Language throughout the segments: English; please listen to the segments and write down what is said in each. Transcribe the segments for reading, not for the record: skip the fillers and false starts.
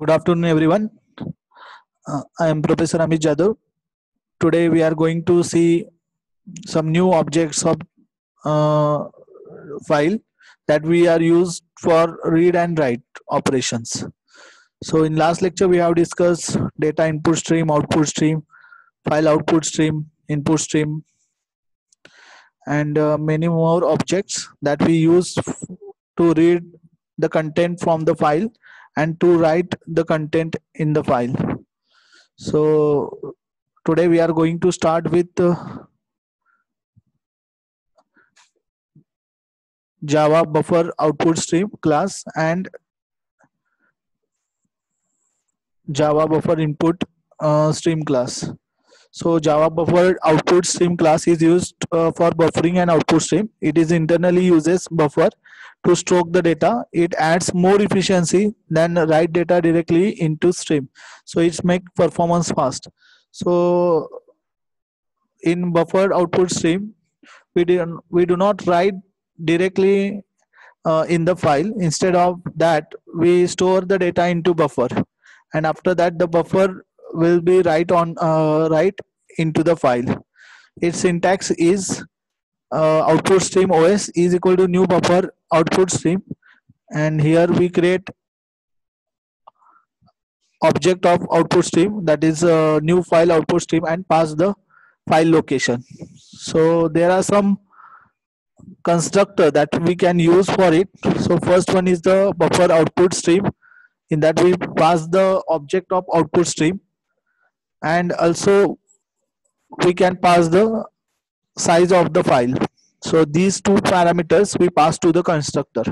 Good afternoon, everyone. I am Professor Amit Jadhav. Today, we are going to see some new objects of uh, file that we are used for read and write operations. So, in last lecture, we have discussed data input stream, output stream, file output stream, input stream, and many more objects that we use to read the content from the file and to write the content in the file. So today we are going to start with Java buffer output stream class and Java buffer input stream class. So Java buffer output stream class is used for buffering an output stream. It is internally uses buffer to store the data. It adds more efficiency than write data directly into stream. So it's make performance fast. So in buffer output stream, we do not write directly in the file. Instead of that, we store the data into buffer, and after that the buffer will be write into the file. Its syntax is output stream os is equal to new buffer output stream, and here we create object of output stream, that is a new file output stream, and pass the file location. So there are some constructor that we can use for it. So first one is the buffer output stream. In that we pass the object of output stream, and also we can pass the size of the file. So these two parameters we pass to the constructor.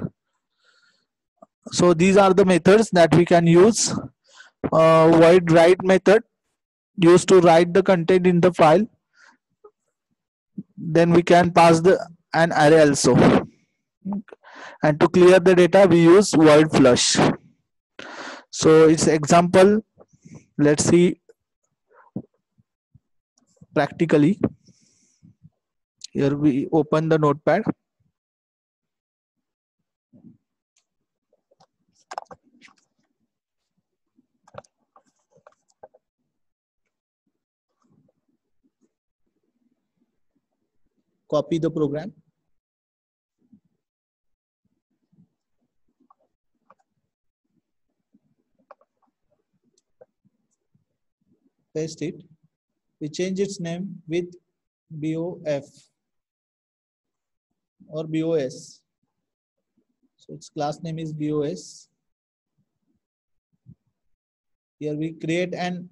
So these are the methods that we can use. Void write method used to write the content in the file. Then we can pass the an array also, and to clear the data we use void flush. So it's example. Let's see practically. Here we open the notepad. Copy the program. Paste it. We change its name with BOF or BOS. So its class name is BOS. Here we create an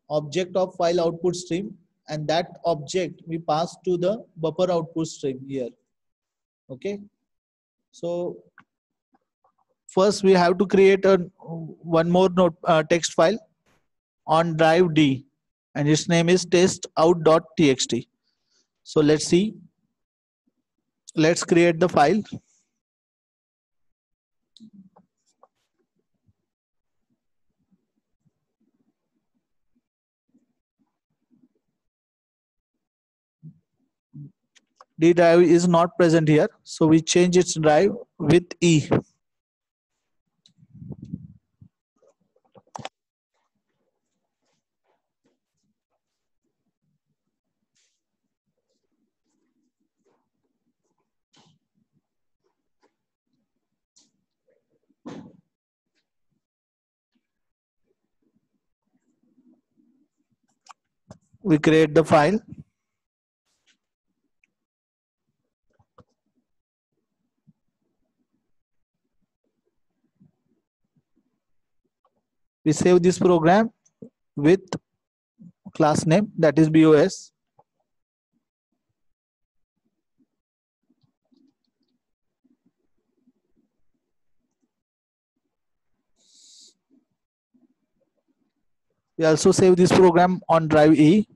object of file output stream, and that object we pass to the buffer output stream here. Okay. So first we have to create one more text file on drive D, and its name is testout.txt. So let's see. Let's create the file. D drive is not present here, so we change its drive with E. We create the file. We save this program with class name, that is BOS. We also save this program on drive E.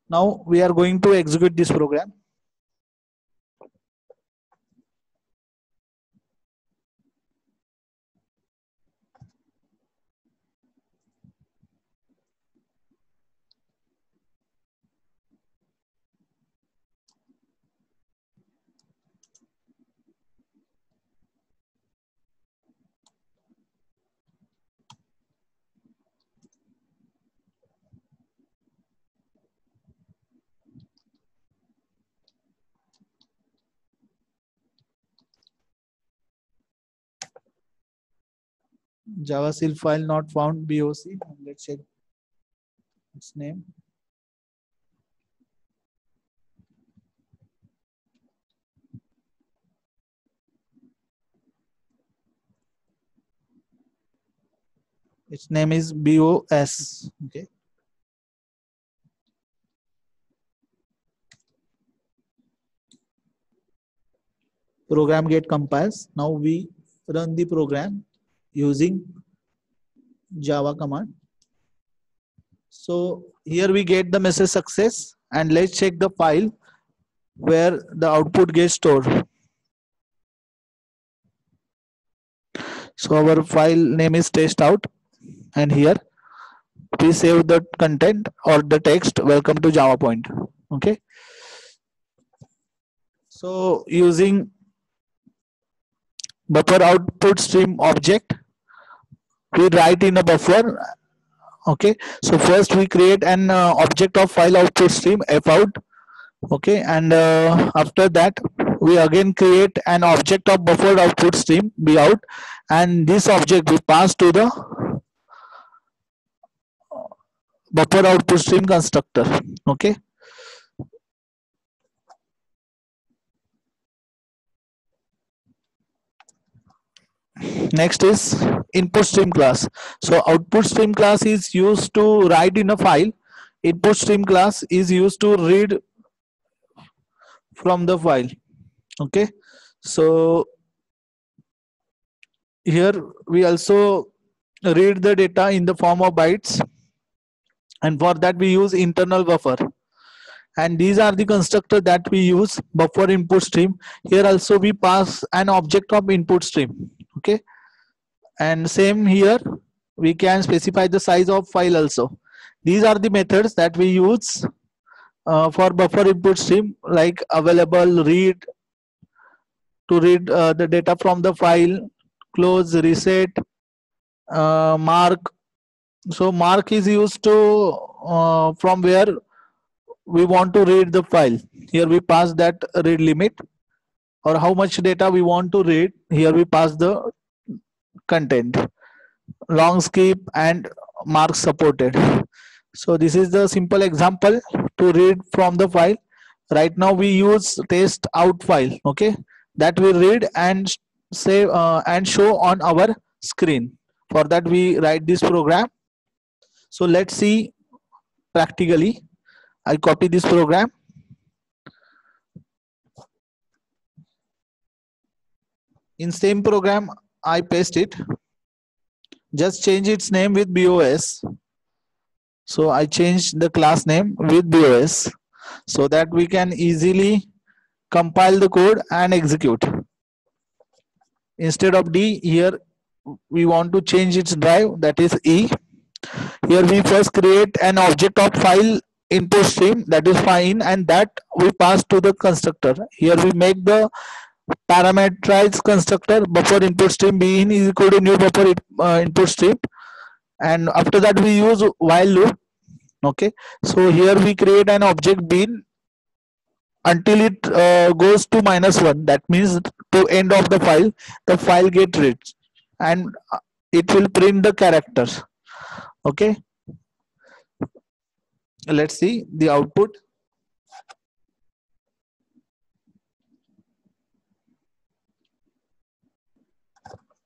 Now we are going to execute this program. JavaScript file not found, BOC. Let's check its name. Its name is BOS. Okay. Program get compiles. Now we run the program using Java command. So here we get the message success, and let's check the file where the output gets stored. So our file name is test out, and here we save the content or the text welcome to Java Point. Okay. So using buffer output stream object, we write in a buffer. Okay, so first we create an object of file output stream fout. Okay, and after that we again create an object of buffer output stream bout, and this object we pass to the buffer output stream constructor. Okay. Next is input stream class. So output stream class is used to write in a file. Input stream class is used to read from the file. Okay. So here we also read the data in the form of bytes, and for that we use internal buffer, and these are the constructor that we use. Buffer input stream. Here also we pass an object of input stream. Okay, and same here we can specify the size of file also. These are the methods that we use for buffer input stream, like available, read, to read the data from the file, close, reset, mark. So mark is used to from where we want to read the file. Here we pass that read limit, or how much data we want to read. Here we pass the content. Long skip and mark supported. So this is the simple example to read from the file. Right now we use test out file. Okay, that we read and save and show on our screen. For that we write this program. So let's see practically. I copy this program. In same program I paste it. Just change its name with BOS. So I changed the class name with BOS so that we can easily compile the code and execute. Instead of D, here we want to change its drive, that is E. Here we first create an object of file input stream, that is fine, and that we pass to the constructor. Here we make the parameterized constructor buffer input stream bin is equal to new buffer input stream, and after that we use while loop. Okay, so here we create an object bin until it goes to -1. That means to end of the file get read, and it will print the characters. Okay, let's see the output.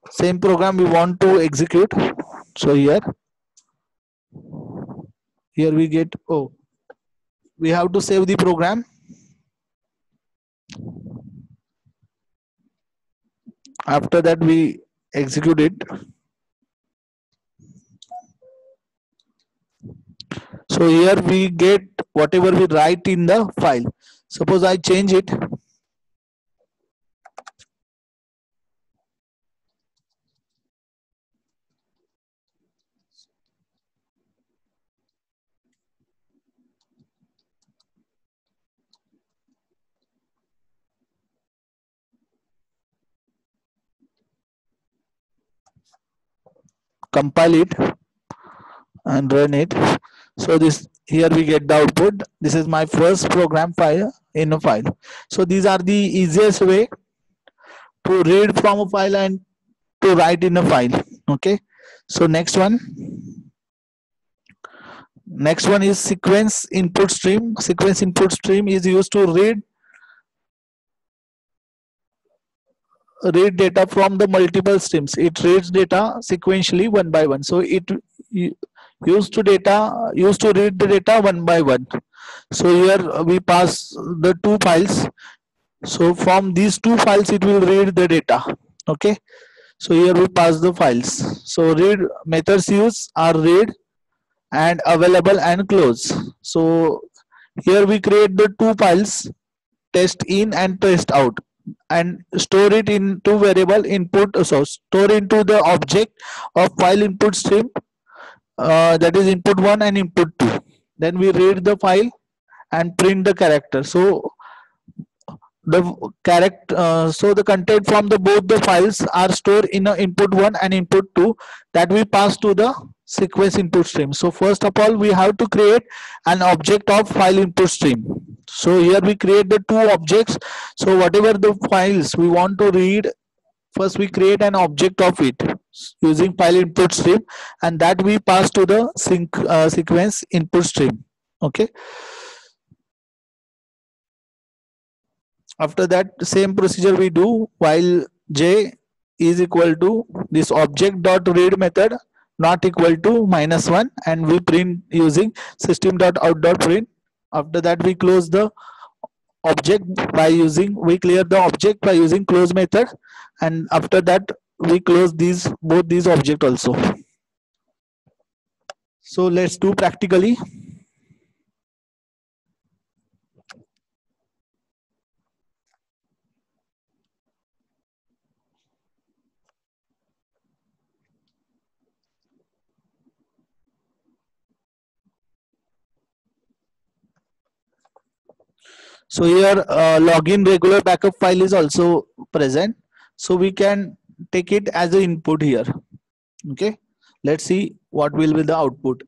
Same program we want to execute. So here we get, oh, we have to save the program. After that we execute it. So here we get whatever we write in the file. Suppose I change it. Compile it and run it. So this, here we get the output. This is my first program file in a file. So these are the easiest way to read from a file and to write in a file. Okay, So next one is sequence input stream. Sequence input stream is used to read data from the multiple streams. It reads data sequentially one by one. So it used to read the data one by one. So here we pass the two files. So from these two files it will read the data. Okay. So here we pass the files. So read methods used are read and available and close. So here we create the two files, test in and test out, and store it into variable input. So store into the object of file input stream, that is input 1 and input 2. Then we read the file and print the character. So the content from the both the files are stored in a input 1 and input 2 that we pass to the sequence input stream. So first of all we have to create an object of file input stream. So here we create the two objects. So whatever the files we want to read, first we create an object of it using file input stream, and that we pass to the sequence input stream. Okay. After that, same procedure we do while j is equal to this object dot read method not equal to -1, and we print using system dot out dot print. After that we close the object by using, we clear the object by using close method, and after that we close these both these object also. So let's do practically. So here login regular backup file is also present. So we can take it as an input here. Okay. Let's see what will be the output.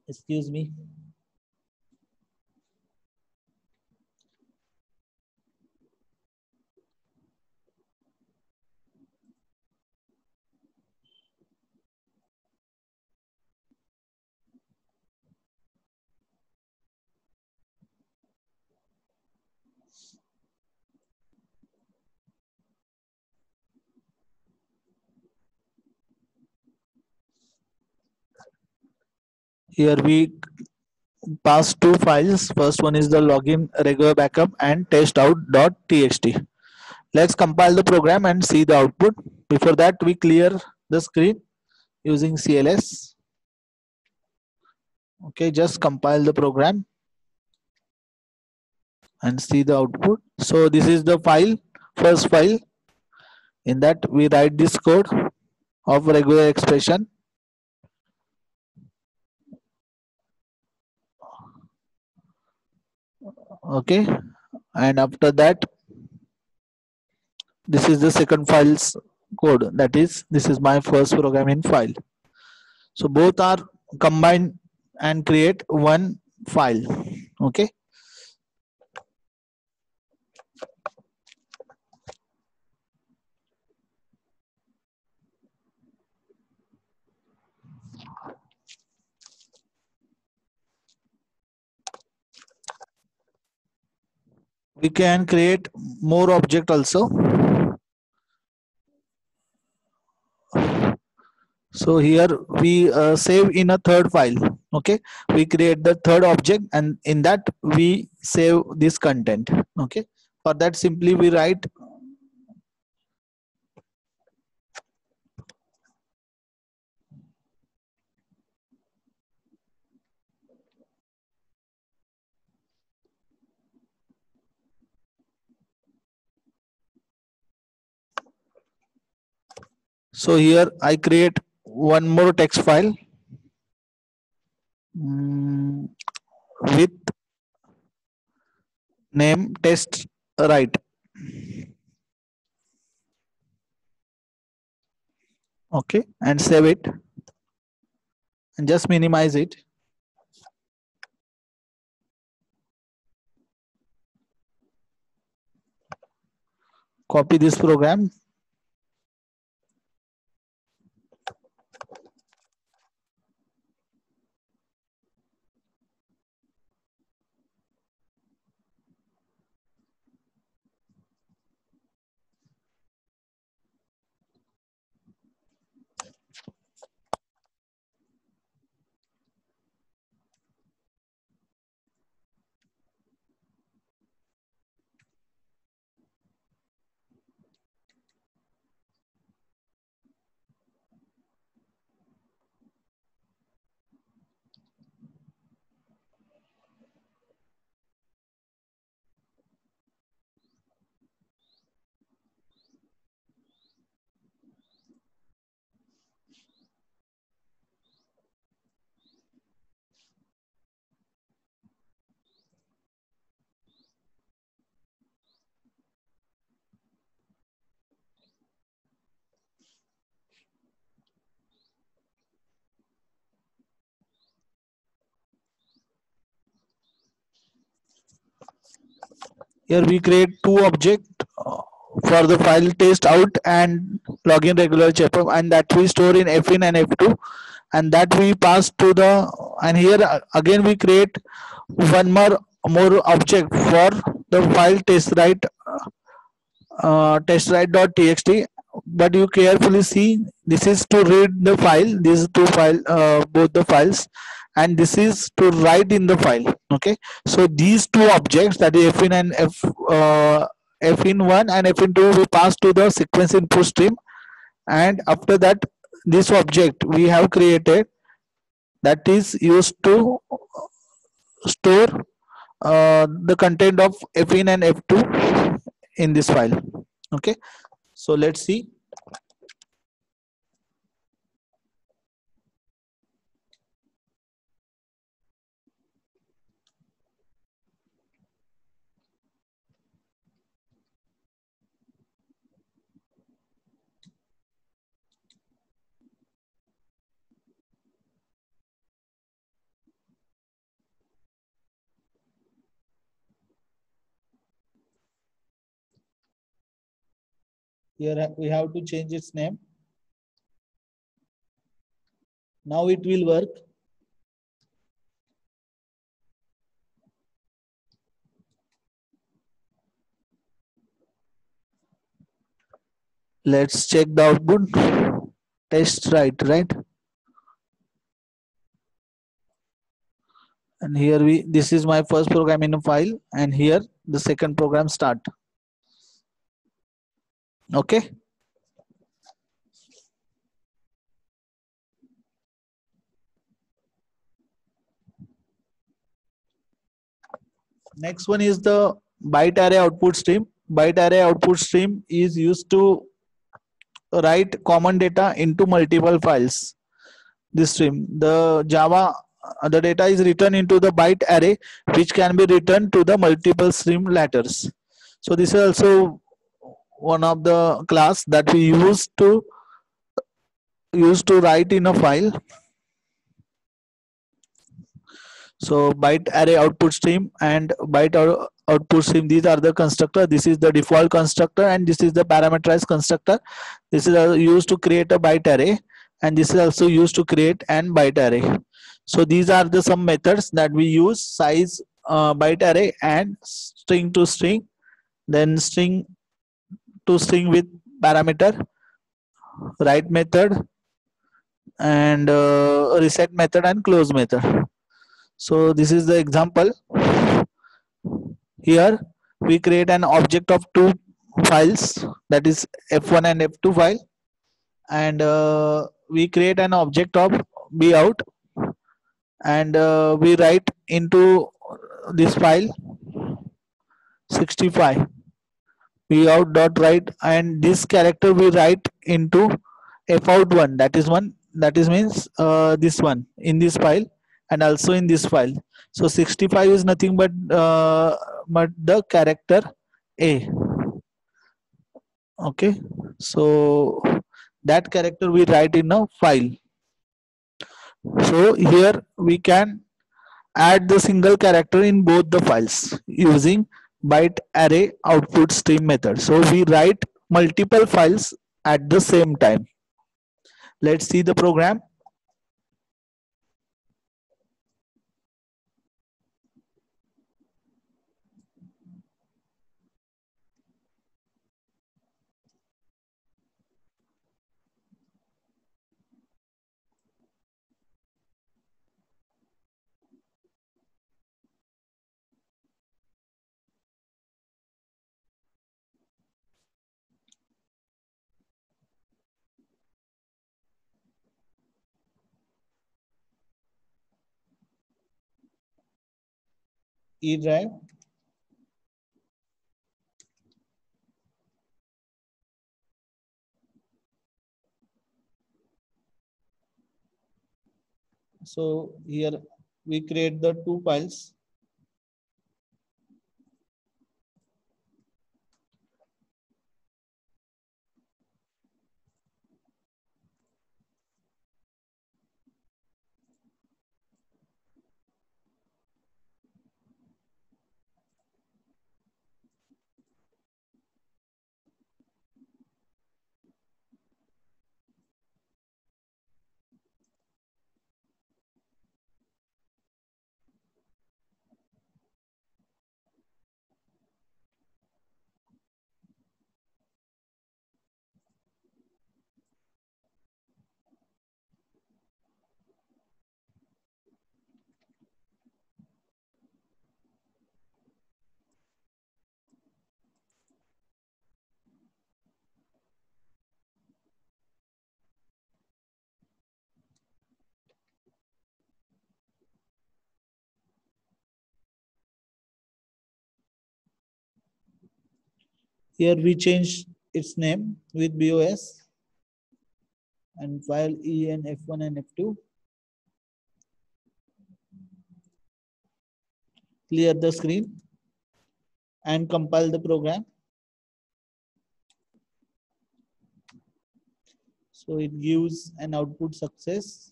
Excuse me. Here we pass two files. First one is the login regular backup and test out.txt. Let's compile the program and see the output. Before that, we clear the screen using CLS. Okay, just compile the program and see the output. So this is the file, first file. In that we write this code of regular expression. Okay, and after that this is the second file's code, that is this is my first program in file. So both are combined and create one file. Okay. We can create more object also. So here we save in a third file. Okay, we create the third object and in that we save this content. Okay, for that simply we write so here I create one more text file. mm, with name test right. Okay, and save it and just minimize it. Copy this program. Here we create two objects for the file test out and login regular checker, and that we store in fin and f2, and that we pass to the, and here again we create one more object for the file test right, test_write.txt. But you carefully see, this is to read the file, these two file, both the files, and this is to write in the file. Okay, so these two objects, that is fin and fin1 and fin2, we pass to the sequence input stream, and after that this object we have created, that is used to store the content of fin and f2 in this file. Okay, so let's see. Here we have to change its name. Now it will work. Let's check the output. Test right. And here this is my first program in a file, and here the second program start. Okay. Next one is the byte array output stream. Byte array output stream is used to write common data into multiple files. This stream, the Java, the data is written into the byte array, which can be written to the multiple stream letters. So this is also one of the class that we use to write in a file. So byte array output stream and byte output stream, these are the constructor. This is the default constructor, and this is the parameterized constructor. This is used to create a byte array, and this is also used to create an byte array. So these are the some methods that we use: size, byte array, and string to string, then string to string with parameter, write method, and reset method, and close method. So this is the example. Here we create an object of two files, that is f1 and f2 file, and we create an object of bout, and we write into this file 65 bout.write, and this character we write into fout1, that is one, that is means this one in this file, and also in this file. So 65 is nothing but the character A. Okay, so that character we write in a file. So here we can add the single character in both the files using byte array output stream method. So we write multiple files at the same time. Let's see the program. E drive. So here we create the two files. Here we change its name with BOS and file EN F1 and F2. Clear the screen and compile the program. So it gives an output success.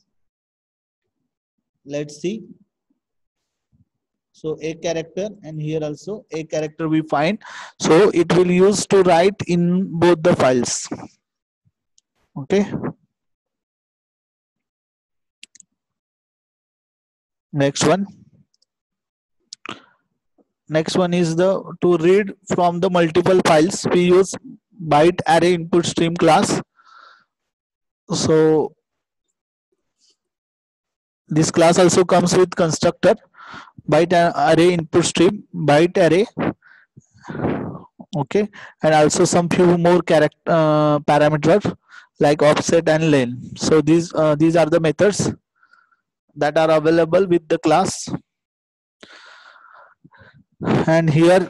Let's see. So a character, and here also a character we find. So it will use to write in both the files. Okay. Next one. Next one is the to read from the multiple files. We use byte array input stream class. So this class also comes with constructor byte array input stream byte array. Okay, and also some few more character parameters like offset and len. So these are the methods that are available with the class. And here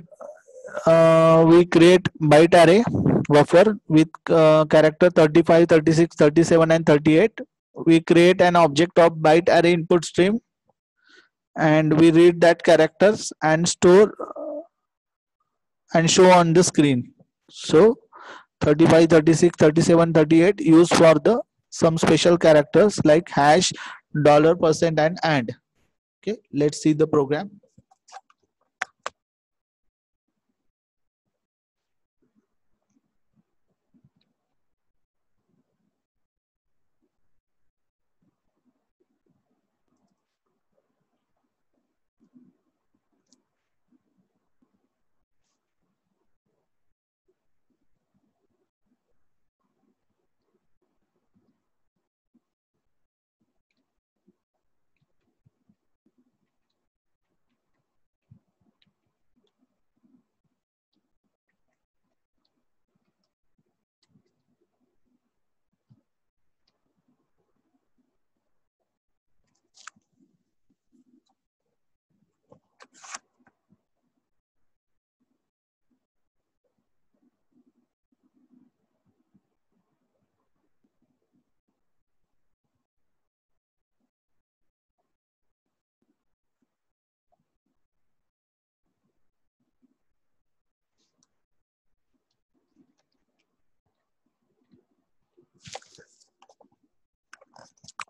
we create byte array buffer with character 35, 36, 37 and 38. We create an object of byte array input stream and we read that characters and store and show on the screen. So 35, 36, 37, 38 used for the some special characters like hash, dollar, percent and. Okay, let's see the program.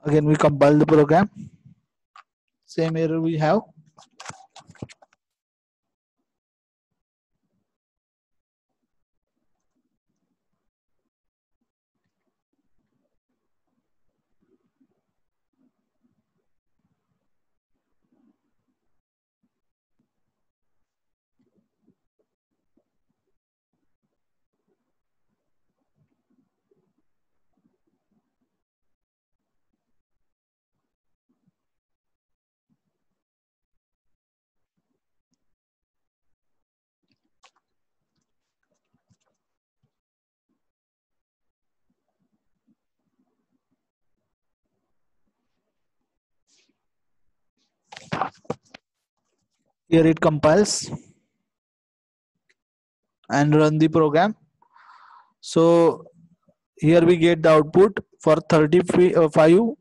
Again, we compile the program. Same error we have. Here it compiles and run the program. So here we get the output for 35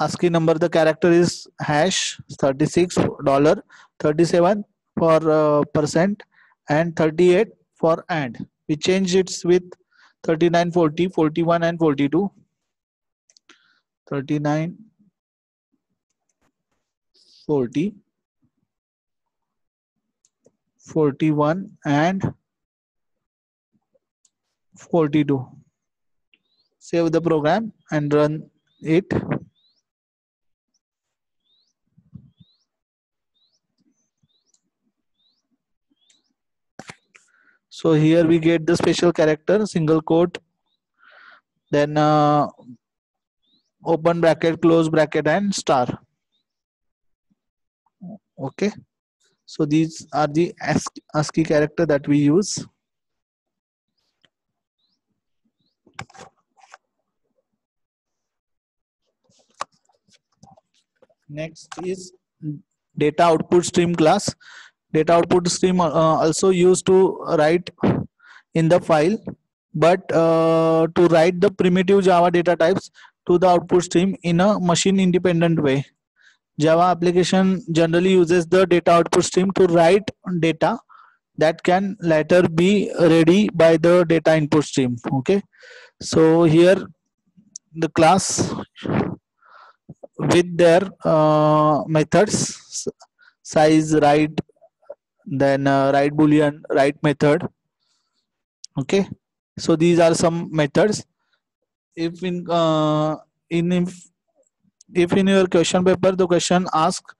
ASCII number. The character is hash 36 dollar, 37 for percent, and 38 for and. We change it with 39, 40, 41, and 42. 39, 40, 41, and 42. Save the program and run it. So here we get the special character, single quote, then open bracket, close bracket, and star. Okay. So these are the ASCII character that we use. Next is data output stream class. Data output stream also used to write in the file, but to write the primitive Java data types to the output stream in a machine independent way. Java application generally uses the data output stream to write data that can later be ready by the data input stream. Okay, so here the class with their methods, size, write, then write boolean, write method. Okay, so these are some methods. If if in your question paper the question asks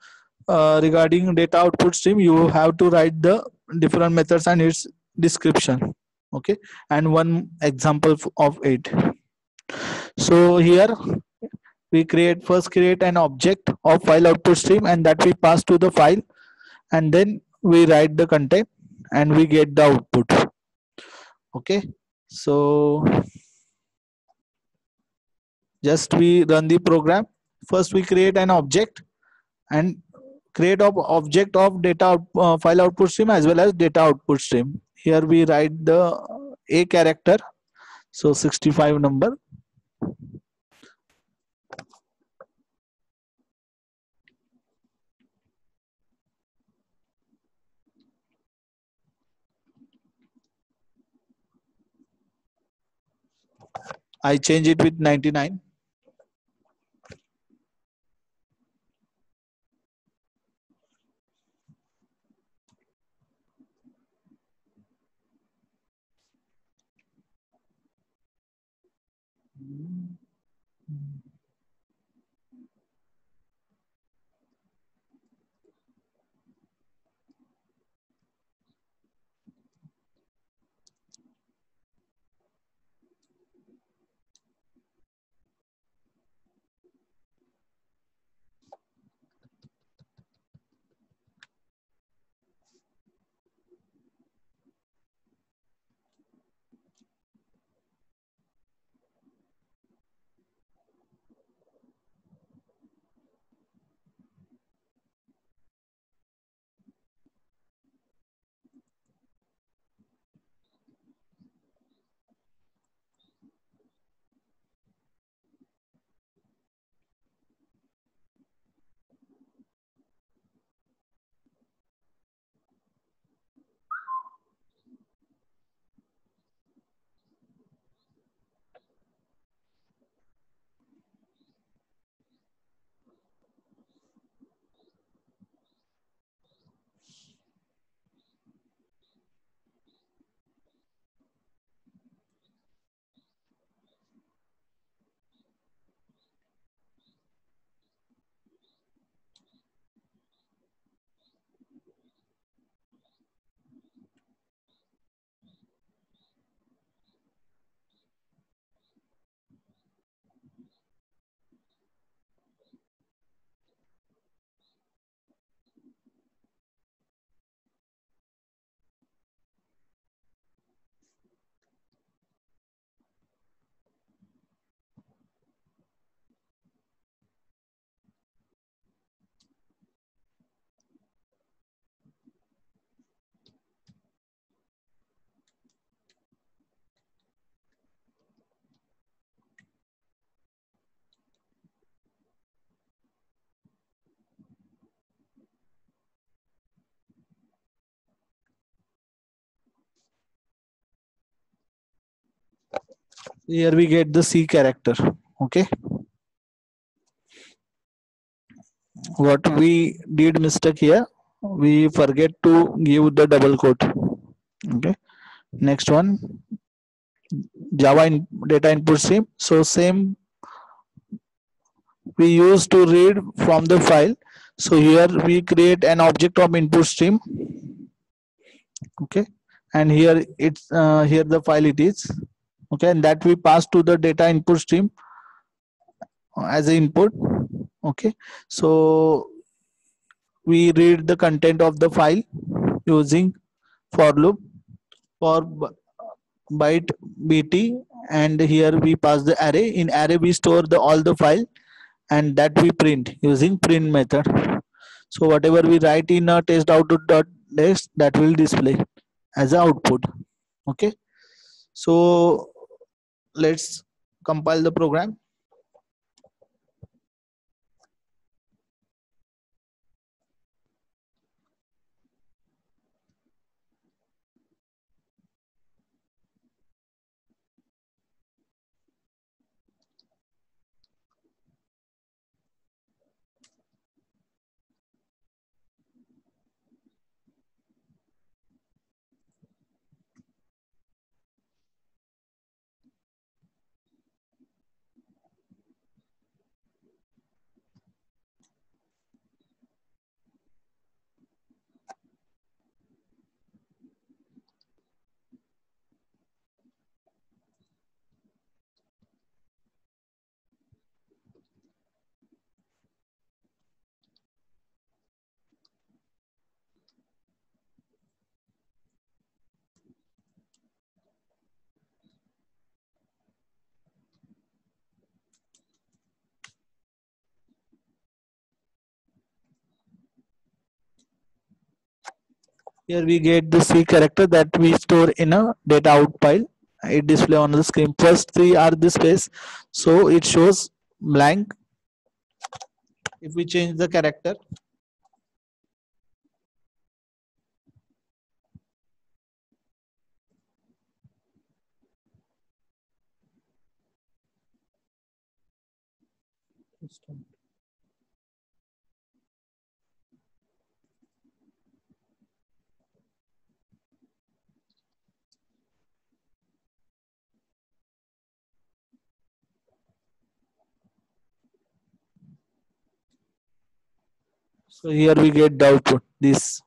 regarding data output stream, you have to write the different methods and its description. Okay, and one example of it. So here we first create an object of file output stream, and that we pass to the file, and then we write the content and we get the output. Okay, so just we run the program. First we create an object and create object of data file output stream as well as data output stream. Here we write the a character, so 65 number. I change it with 99. Here we get the C character. Okay. What we did mistake here, we forget to give the double quote. Okay. Next one, Java data input stream. So same we used to read from the file. So here we create an object of input stream. Okay. And here it's here the file it is. Okay. And that we pass to the data input stream as an input. Okay. So we read the content of the file using for loop for byte bt, and here we pass the array. In array we store the all the file, and that we print using print method. So whatever we write in a test output.text, that will display as a output. Okay. So let's compile the program. Here we get the C character that we store in a data out file. It display on the screen. First three are the space, so it shows blank. If we change the character, so here we get the output this.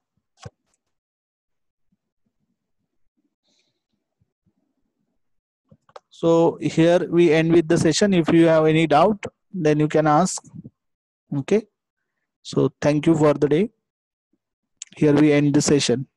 So here we end with the session. If you have any doubt, then you can ask. Okay. So thank you for the day. Here we end the session.